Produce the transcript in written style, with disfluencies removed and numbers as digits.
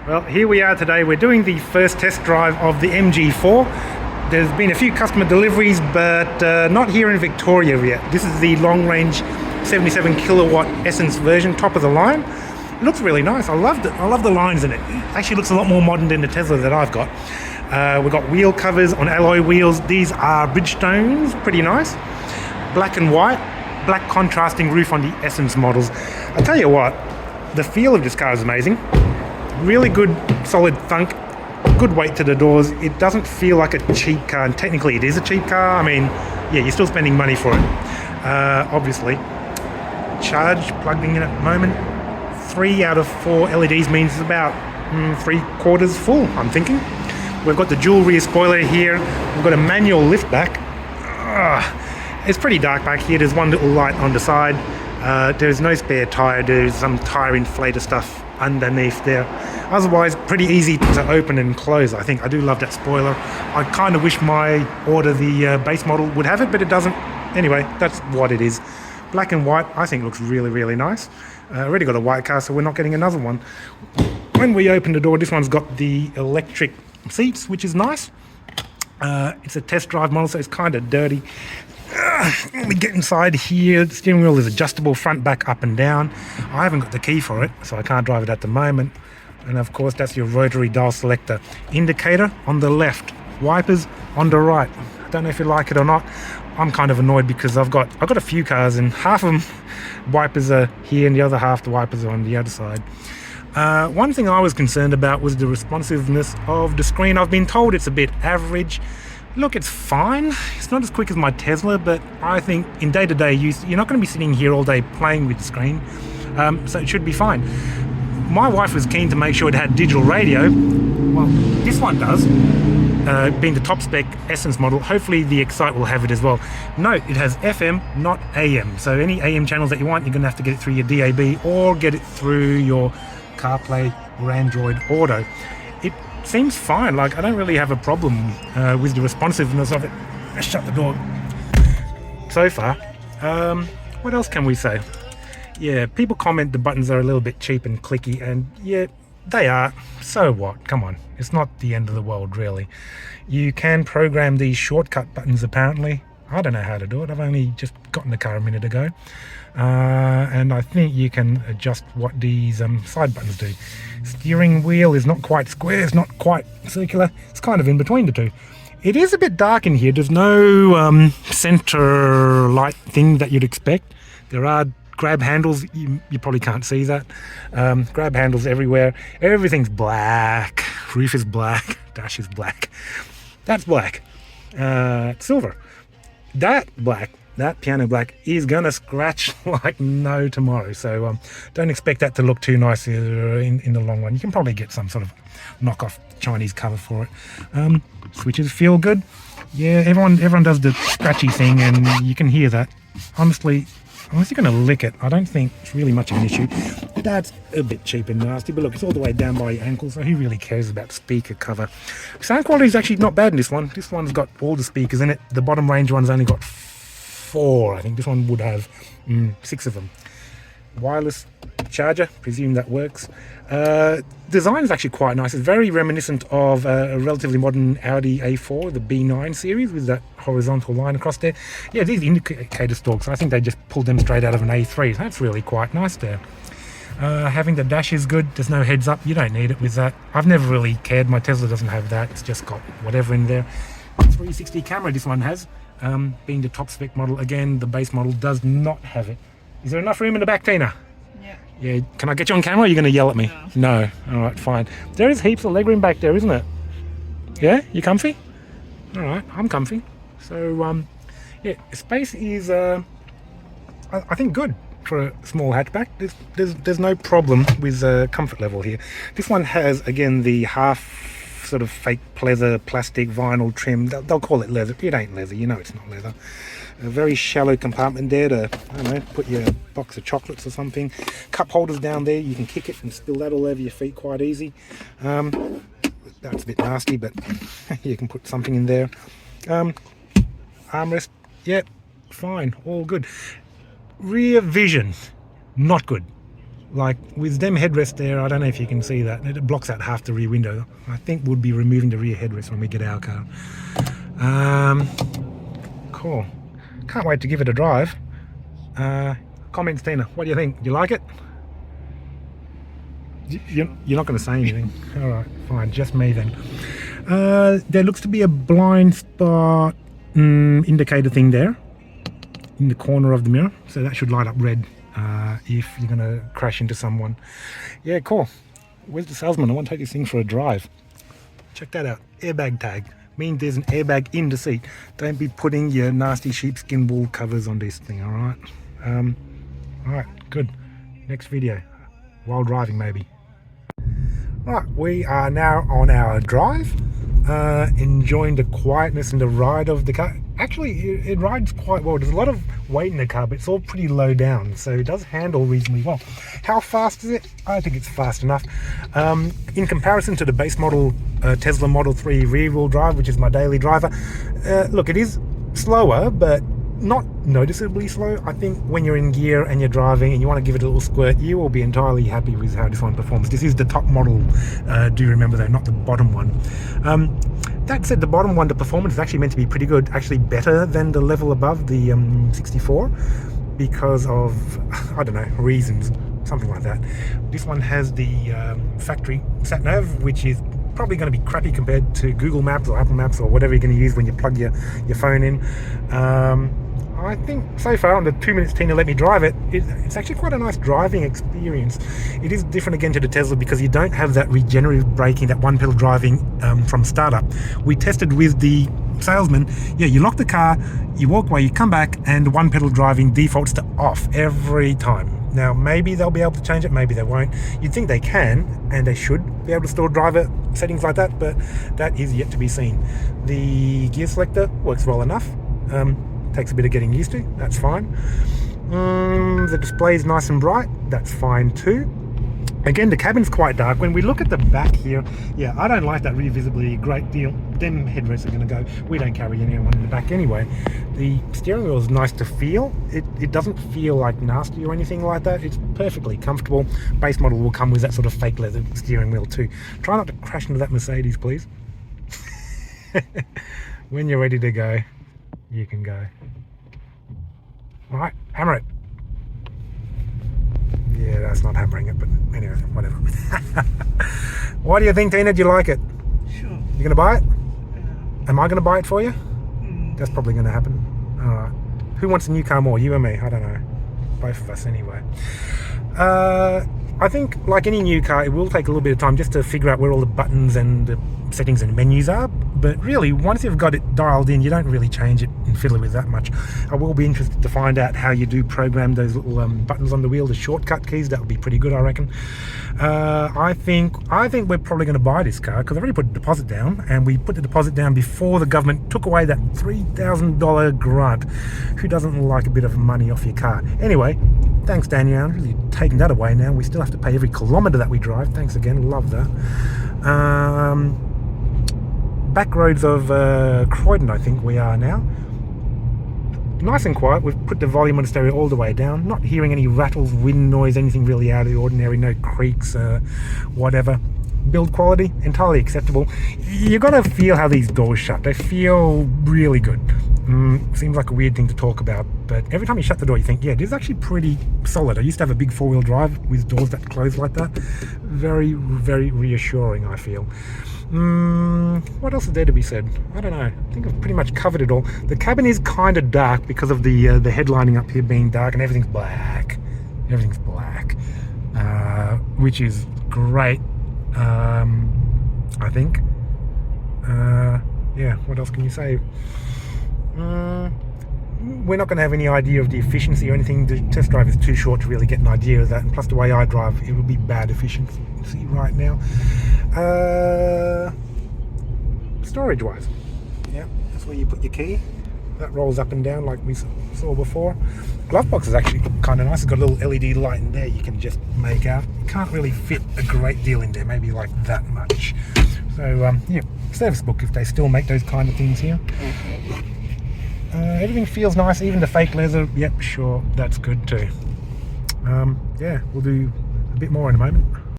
Well, here we are today. We're doing the first test drive of the MG4. There's been a few customer deliveries, but not here in Victoria yet. This is the long range 77 kilowatt Essence version, top of the line. It looks really nice. I love the lines in it. It actually looks a lot more modern than the Tesla that I've got. We've got wheel covers on alloy wheels. These are Bridgestones, pretty nice. Black and white, black contrasting roof on the Essence models. I'll tell you what, the feel of this car is amazing. Really good, solid thunk, good weight to the doors. It doesn't feel like a cheap car, and technically it is a cheap car. I mean, yeah, you're still spending money for it, obviously. Charged, plugged in at the moment. 3 out of 4 LEDs means it's about 3/4 full, I'm thinking. We've got the dual rear spoiler here. We've got a manual lift back. It's pretty dark back here. There's one little light on the side. There's no spare tyre. There's some tyre inflator stuff underneath there. Otherwise, pretty easy to open and close. I think I do love that spoiler. I kind of wish my order, the base model, would have it, but it doesn't. Anyway, that's what it is. Black and white, I think looks really, really nice. Already got a white car, so we're not getting another one. When we open the door, this one's got the electric seats, which is nice. It's a test drive model, so it's kind of dirty. When we get inside here, the steering wheel is adjustable front, back, up and down. I haven't got the key for it, so I can't drive it at the moment. And of course, that's your rotary dial selector. Indicator on the left, wipers on the right. I don't know if you like it or not. I'm kind of annoyed because I've got a few cars and half of them wipers are here and the other half the wipers are on the other side. One thing I was concerned about was the responsiveness of the screen. I've been told it's a bit average. Look, it's fine. It's not as quick as my Tesla, but I think in day-to-day use, you're not going to be sitting here all day playing with the screen, so it should be fine. My wife was keen to make sure it had digital radio. Well, this one does. Being the top spec Essence model, hopefully the Excite will have it as well. Note, it has FM, not AM. So any AM channels that you want, you're going to have to get it through your DAB or get it through your CarPlay or Android Auto. It seems fine. Like, I don't really have a problem with the responsiveness of it. Let's shut the door. So far, what else can we say? Yeah, people comment the buttons are a little bit cheap and clicky, and yeah, they are. So what? Come on. It's not the end of the world, really. You can program these shortcut buttons, apparently. I don't know how to do it. I've only just gotten the car a minute ago. And I think you can adjust what these side buttons do. Steering wheel is not quite square. It's not quite circular. It's kind of in between the two. It is a bit dark in here. There's no center light thing that you'd expect. There are grab handles. You probably can't see that. Grab handles everywhere. Everything's black. Roof is black. Dash is black. That's black. Silver. That black, that piano black, is gonna scratch like no tomorrow. So don't expect that to look too nice in the long run. You can probably get some sort of knockoff Chinese cover for it. Switches feel good. Yeah, everyone does the scratchy thing, and you can hear that. Honestly, unless you're going to lick it, I don't think it's really much of an issue. That's a bit cheap and nasty, but look, it's all the way down by your ankle, so who really cares about speaker cover? Sound quality is actually not bad in this one. This one's got all the speakers in it. The bottom range one's only got 4. I think this one would have 6 of them. Wireless charger, presume that works. Design is actually quite nice. It's very reminiscent of a relatively modern Audi A4, the B9 series, with that horizontal line across there. Yeah, these indicator stalks, I think they just pulled them straight out of an A3. That's really quite nice there. Having the dash is good. There's no heads up. You don't need it with that. I've never really cared. My Tesla doesn't have that. It's just got whatever in there. 360 camera this one has. Being the top spec model, again, the base model does not have it. Is there enough room in the back, Tina? Yeah, can I get you on camera or are you going to yell at me? No. Alright, fine. There is heaps of legroom back there, isn't it? Yeah? You comfy? Alright, I'm comfy. So, yeah, space is, I think, good for a small hatchback. There's no problem with comfort level here. This one has, again, the half sort of fake leather, plastic, vinyl trim. They'll call it leather. It ain't leather, you know it's not leather. A very shallow compartment there to, I don't know, put your box of chocolates or something. Cup holders down there, you can kick it and spill that all over your feet quite easy. That's a bit nasty, but you can put something in there. Armrest, yeah, fine, all good. Rear vision, not good. Like with them headrests there, I don't know if you can see that. It blocks out half the rear window. I think we'll be removing the rear headrest when we get our car. Cool. Can't wait to give it a drive. Comments, Tina. What do you think? Do you like it? You're not going to say anything. All right, fine. Just me then. There looks to be a blind spot indicator thing there in the corner of the mirror. So that should light up red if you're going to crash into someone. Yeah, cool. Where's the salesman? I want to take this thing for a drive. Check that out. Airbag tag. Means there's an airbag in the seat. Don't be putting your nasty sheepskin wool covers on this thing, all right? All right, good. Next video. While driving, maybe. Right, we are now on our drive, enjoying the quietness and the ride of the car. Actually, it rides quite well. There's a lot of weight in the car, but it's all pretty low down, so it does handle reasonably well. How fast is it? I think it's fast enough. In comparison to the base model Tesla Model 3 rear-wheel drive, which is my daily driver, look, it is slower, but not noticeably slow. I think when you're in gear and you're driving and you want to give it a little squirt, you will be entirely happy with how this one performs. This is the top model, do remember though, not the bottom one. That said, the bottom one, the performance is actually meant to be pretty good, actually better than the level above, the 64, because of, I don't know, reasons, something like that. This one has the factory sat-nav, which is probably going to be crappy compared to Google Maps or Apple Maps or whatever you're going to use when you plug your phone in. I think so far on the 2 minutes Tina let me drive it, it's actually quite a nice driving experience. It is different again to the Tesla because you don't have that regenerative braking, that one pedal driving from startup. We tested with the salesman. Yeah, you lock the car, you walk away, you come back, and the one pedal driving defaults to off every time. Now maybe they'll be able to change it, maybe they won't. You'd think they can, and they should be able to store driver settings like that, but that is yet to be seen. The gear selector works well enough. Takes a bit of getting used to, that's fine. The display is nice and bright, that's fine too. Again, the cabin's quite dark. When we look at the back here, yeah, I don't like that rear visibility a great deal. Them headrests are going to go. We don't carry anyone in the back anyway. The steering wheel is nice to feel. It doesn't feel like nasty or anything like that. It's perfectly comfortable. Base model will come with that sort of fake leather steering wheel too. Try not to crash into that Mercedes, please. When you're ready to go, you can go. All right, hammer it. Yeah, that's not hammering it, but anyway, whatever. What do you think, Tina? Do you like it? Sure. You gonna buy it? Yeah. Am I gonna buy it for you? That's probably gonna happen. All right. Who wants a new car more, you or me? I don't know. Both of us anyway. I think, like any new car, it will take a little bit of time just to figure out where all the buttons and the settings and menus are. But really, once you've got it dialed in, you don't really change it and fiddle with that much. I will be interested to find out how you do program those little buttons on the wheel, the shortcut keys. That would be pretty good, I reckon. I think we're probably going to buy this car because I've already put a deposit down, and we put the deposit down before the government took away that $3,000 grant. Who doesn't like a bit of money off your car? Anyway, thanks, Danielle. Really taking that away now. We still have to pay every kilometre that we drive. Thanks again. Love that. Back roads of Croydon, I think we are now. Nice and quiet. We've put the volume on the stereo all the way down. Not hearing any rattles, wind noise, anything really out of the ordinary. No creaks, whatever. Build quality, entirely acceptable. You've got to feel how these doors shut. They feel really good. Seems like a weird thing to talk about, but every time you shut the door you think, yeah, this is actually pretty solid. I used to have a big four-wheel drive with doors that close like that. Very, very reassuring, I feel. What else is there to be said? I don't know. I think I've pretty much covered it all. The cabin is kind of dark because of the headlining up here being dark, and everything's black. Everything's black, which is great. I think. Yeah, what else can you say? We're not going to have any idea of the efficiency or anything. The test drive is too short to really get an idea of that, and plus the way I drive, it would be bad efficiency right now. Storage wise, yeah, that's where you put your key. That rolls up and down like we saw before. Glove box is actually kind of nice. It's got a little LED light in there you can just make out. You can't really fit a great deal in there, maybe like that much. So yeah, service book if they still make those kind of things here. Everything feels nice, even the fake leather. Yep, sure, that's good too. Yeah, we'll do a bit more in a moment.